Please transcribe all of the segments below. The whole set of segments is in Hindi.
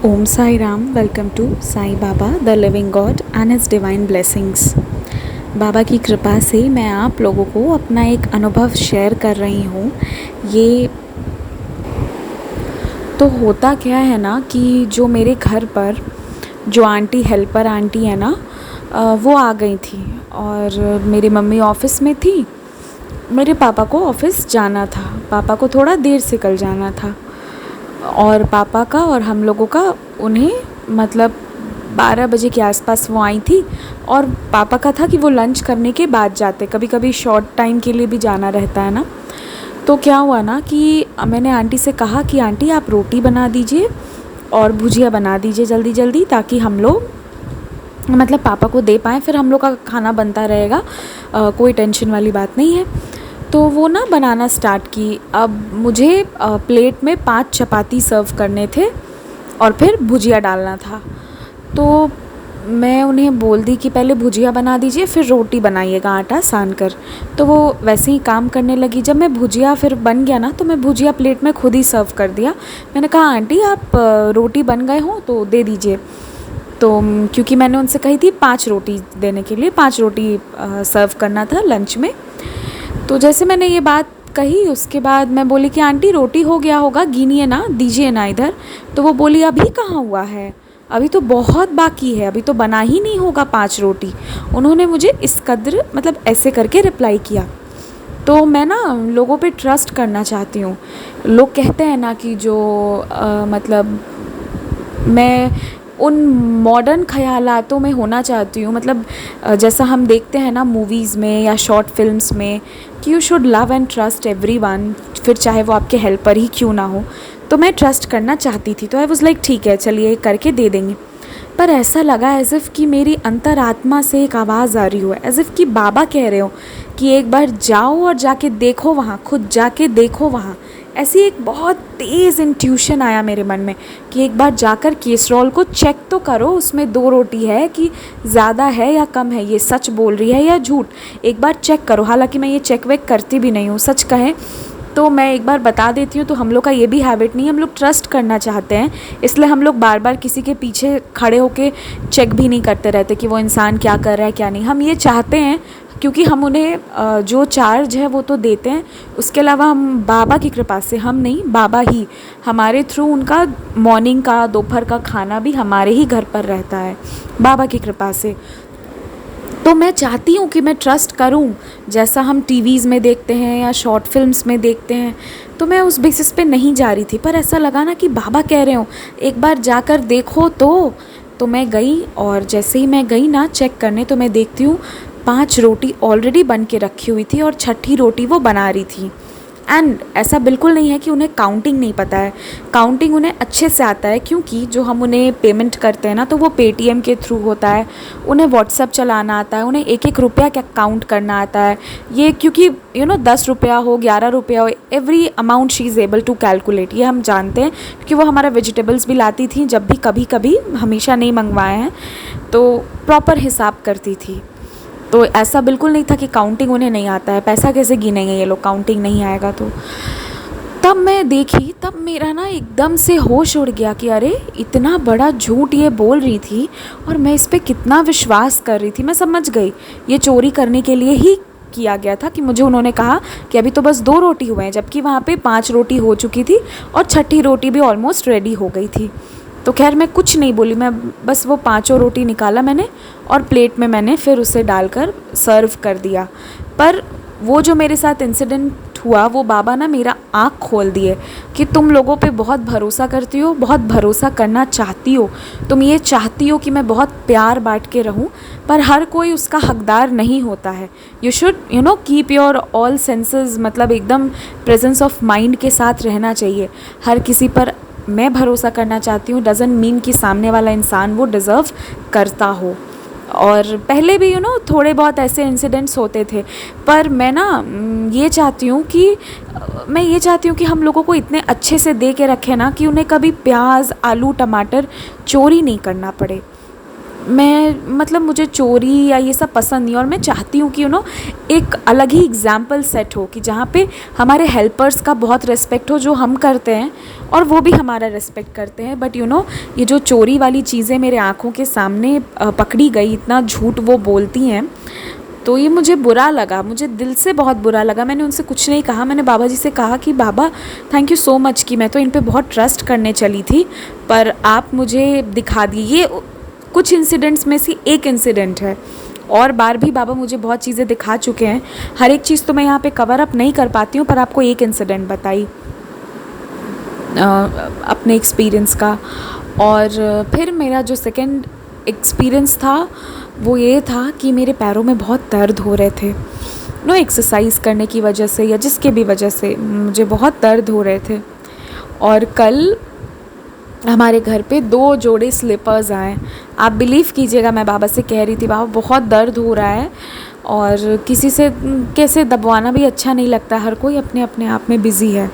Om Sai Ram, welcome to Sai Baba, the living God and his divine blessings। बाबा की कृपा से मैं आप लोगों को अपना एक अनुभव शेयर कर रही हूँ। ये तो होता क्या है ना कि जो मेरे घर पर जो आंटी हेल्पर आंटी है ना, वो आ गई थी और मेरी मम्मी ऑफ़िस में थी। मेरे पापा को ऑफ़िस जाना था, पापा को थोड़ा देर से कल जाना था और पापा का और हम लोगों का उन्हें मतलब 12 बजे के आसपास वो आई थी। और पापा का था कि वो लंच करने के बाद जाते, कभी कभी शॉर्ट टाइम के लिए भी जाना रहता है ना। तो क्या हुआ ना कि मैंने आंटी से कहा कि आंटी आप रोटी बना दीजिए और भुजिया बना दीजिए जल्दी जल्दी, ताकि हम लोग मतलब पापा को दे पाएँ, फिर हम लोग का खाना बनता रहेगा, कोई टेंशन वाली बात नहीं है। तो वो ना बनाना स्टार्ट की। अब मुझे प्लेट में 5 चपाती सर्व करने थे और फिर भुजिया डालना था। तो मैं उन्हें बोल दी कि पहले भुजिया बना दीजिए फिर रोटी बनाइएगा आटा सान कर। तो वो वैसे ही काम करने लगी। जब मैं भुजिया फिर बन गया ना, तो मैं भुजिया प्लेट में खुद ही सर्व कर दिया। मैंने कहा आंटी आप रोटी बन गए हो तो दे दीजिए। तो क्योंकि मैंने उनसे कही थी 5 रोटी देने के लिए, 5 रोटी सर्व करना था लंच में। तो जैसे मैंने ये बात कही उसके बाद मैं बोली कि आंटी रोटी हो गया होगा, गिनिए ना, दीजिए ना इधर। तो वो बोली अभी कहाँ हुआ है, अभी तो बहुत बाकी है, अभी तो बना ही नहीं होगा 5 रोटी। उन्होंने मुझे इस कद्र मतलब ऐसे करके रिप्लाई किया। तो मैं ना लोगों पे ट्रस्ट करना चाहती हूँ। लोग कहते हैं ना कि जो मतलब मैं उन मॉडर्न ख़यालातों में होना चाहती हूँ। मतलब जैसा हम देखते हैं ना मूवीज़ में या शॉर्ट फिल्म्स में कि you should love and trust everyone, फिर चाहे वो आपके हेल्पर ही क्यों ना हो। तो मैं ट्रस्ट करना चाहती थी, तो आई वाज लाइक ठीक है चलिए करके दे देंगे। पर ऐसा लगा एज़ इफ़ कि मेरी अंतरात्मा से एक आवाज़ आ रही हो, एज़ इफ़ कि बाबा कह रहे हो कि एक बार जाओ और जाके देखो वहाँ, खुद जाके देखो वहाँ। ऐसी एक बहुत तेज़ इंट्यूशन आया मेरे मन में कि एक बार जाकर केसरॉल को चेक तो करो, उसमें 2 रोटी है कि ज़्यादा है या कम है, ये सच बोल रही है या झूठ, एक बार चेक करो। हालांकि मैं ये चेक वेक करती भी नहीं हूँ, सच कहें तो मैं एक बार बता देती हूँ। तो हम लोग का ये भी हैबिट नहीं है, हम लोग ट्रस्ट करना चाहते हैं, इसलिए हम लोग बार बार किसी के पीछे खड़े होके चेक भी नहीं करते रहते कि वो इंसान क्या कर रहा है क्या नहीं। हम ये चाहते हैं क्योंकि हम उन्हें जो चार्ज है वो तो देते हैं, उसके अलावा हम बाबा की कृपा से, हम नहीं बाबा ही हमारे थ्रू, उनका मॉर्निंग का दोपहर का खाना भी हमारे ही घर पर रहता है बाबा की कृपा से। तो मैं चाहती हूँ कि मैं ट्रस्ट करूँ जैसा हम टीवीज़ में देखते हैं या शॉर्ट फिल्म्स में देखते हैं। तो मैं उस बेसिस पे नहीं जा रही थी, पर ऐसा लगा ना कि बाबा कह रहे हो एक बार जाकर देखो। तो मैं गई और जैसे ही मैं गई ना चेक करने, तो मैं देखती हूँ 5 रोटी ऑलरेडी बन के रखी हुई थी और छठी रोटी वो बना रही थी। एंड ऐसा बिल्कुल नहीं है कि उन्हें काउंटिंग नहीं पता है, काउंटिंग उन्हें अच्छे से आता है, क्योंकि जो हम उन्हें पेमेंट करते हैं ना तो वो पेटीएम के थ्रू होता है। उन्हें व्हाट्सएप चलाना आता है, उन्हें एक एक रुपया क्या काउंट करना आता है। ये क्योंकि 10 रुपया हो 11 रुपया हो, every amount she is able to calculate, ये हम जानते हैं क्योंकि वो हमारा वेजिटेबल्स भी लाती थी जब भी कभी कभी, हमेशा नहीं मंगवाए हैं, तो प्रॉपर हिसाब करती थी। तो ऐसा बिल्कुल नहीं था कि काउंटिंग उन्हें नहीं आता है, पैसा कैसे गिनेंगे ये लोग, काउंटिंग नहीं आएगा तो। तब मैं देखी, तब मेरा ना एकदम से होश उड़ गया कि अरे इतना बड़ा झूठ ये बोल रही थी और मैं इस पर कितना विश्वास कर रही थी। मैं समझ गई ये चोरी करने के लिए ही किया गया था कि मुझे उन्होंने कहा कि अभी तो बस 2 रोटी हुए हैं, जबकि वहाँ पे 5 रोटी हो चुकी थी और छठी रोटी भी ऑलमोस्ट रेडी हो गई थी। तो खैर मैं कुछ नहीं बोली, मैं बस वो 5 रोटी निकाला मैंने और प्लेट में मैंने फिर उसे डालकर सर्व कर दिया। पर वो जो मेरे साथ इंसिडेंट हुआ, वो बाबा ना मेरा आँख खोल दिए कि तुम लोगों पे बहुत भरोसा करती हो, बहुत भरोसा करना चाहती हो, तुम ये चाहती हो कि मैं बहुत प्यार बांट के रहूं, पर हर कोई उसका हकदार नहीं होता है। You should keep your all senses, मतलब एकदम प्रेजेंस ऑफ माइंड के साथ रहना चाहिए। हर किसी पर मैं भरोसा करना चाहती हूँ डज़न्ट मीन कि सामने वाला इंसान वो डिज़र्व करता हो। और पहले भी थोड़े बहुत ऐसे इंसिडेंट्स होते थे, पर मैं ना ये चाहती हूँ कि हम लोगों को इतने अच्छे से दे के रखें ना कि उन्हें कभी प्याज आलू टमाटर चोरी नहीं करना पड़े। मैं मतलब मुझे चोरी या ये सब पसंद नहीं, और मैं चाहती हूँ कि एक अलग ही एग्ज़ाम्पल सेट हो कि जहाँ पे हमारे हेल्पर्स का बहुत रिस्पेक्ट हो, जो हम करते हैं और वो भी हमारा रिस्पेक्ट करते हैं। बट ये जो चोरी वाली चीज़ें मेरे आँखों के सामने पकड़ी गई, इतना झूठ वो बोलती हैं, तो ये मुझे बुरा लगा, मुझे दिल से बहुत बुरा लगा। मैंने उनसे कुछ नहीं कहा, मैंने बाबा जी से कहा कि बाबा थैंक यू सो मच, कि मैं तो इन पे बहुत ट्रस्ट करने चली थी, पर आप मुझे दिखा दिए। ये कुछ इंसिडेंट्स में से एक इंसिडेंट है, और बार भी बाबा मुझे बहुत चीज़ें दिखा चुके हैं। हर एक चीज़ तो मैं यहाँ पे कवर अप नहीं कर पाती हूँ, पर आपको एक इंसिडेंट बताई अपने एक्सपीरियंस का। और फिर मेरा जो सेकंड एक्सपीरियंस था वो ये था कि मेरे पैरों में बहुत दर्द हो रहे थे, एक्सरसाइज करने की वजह से या जिसके भी वजह से मुझे बहुत दर्द हो रहे थे। और कल हमारे घर पे 2 जोड़े स्लीपर्स आए। आप बिलीव कीजिएगा, मैं बाबा से कह रही थी बाबा बहुत दर्द हो रहा है, और किसी से कैसे दबवाना भी अच्छा नहीं लगता, हर कोई अपने अपने आप में बिज़ी है।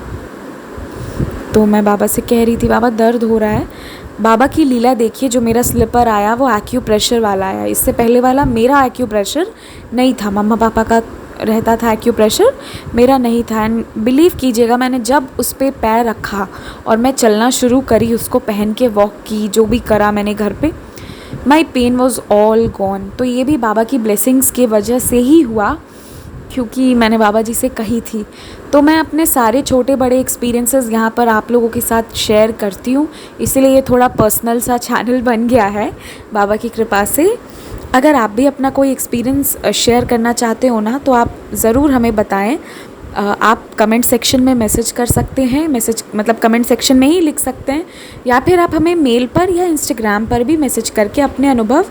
तो मैं बाबा से कह रही थी बाबा दर्द हो रहा है। बाबा की लीला देखिए, जो मेरा स्लीपर आया वो एक्यूप्रेशर वाला आया। इससे पहले वाला मेरा एक्यूप्रेशर नहीं था, मम्मा पापा का रहता था एक्यूप्रेशर, मेरा नहीं था। एंड बिलीव कीजिएगा, मैंने जब उस पर पैर रखा और मैं चलना शुरू करी, उसको पहन के वॉक की, जो भी करा मैंने घर पे, my pain was all gone. तो ये भी बाबा की ब्लेसिंग्स की वजह से ही हुआ, क्योंकि मैंने बाबा जी से कही थी। तो मैं अपने सारे छोटे बड़े एक्सपीरियंसेस यहाँ पर आप लोगों के साथ शेयर करती हूँ, इसीलिए ये थोड़ा पर्सनल सा चैनल बन गया है बाबा की कृपा से। अगर आप भी अपना कोई एक्सपीरियंस शेयर करना चाहते हो ना, तो आप ज़रूर हमें बताएं। आप कमेंट सेक्शन में मैसेज कर सकते हैं, मैसेज मतलब कमेंट सेक्शन में ही लिख सकते हैं, या फिर आप हमें मेल पर या इंस्टाग्राम पर भी मैसेज करके अपने अनुभव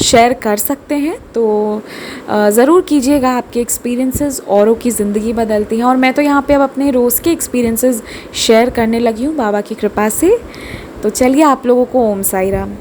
शेयर कर सकते हैं। तो ज़रूर कीजिएगा, आपके एक्सपीरियंसेस औरों की ज़िंदगी बदलती हैं। और मैं तो यहाँ पे अब अपने रोज़ के एक्सपीरियंसेस शेयर करने लगी हूँ बाबा की कृपा से। तो चलिए, आप लोगों को ओम साई राम।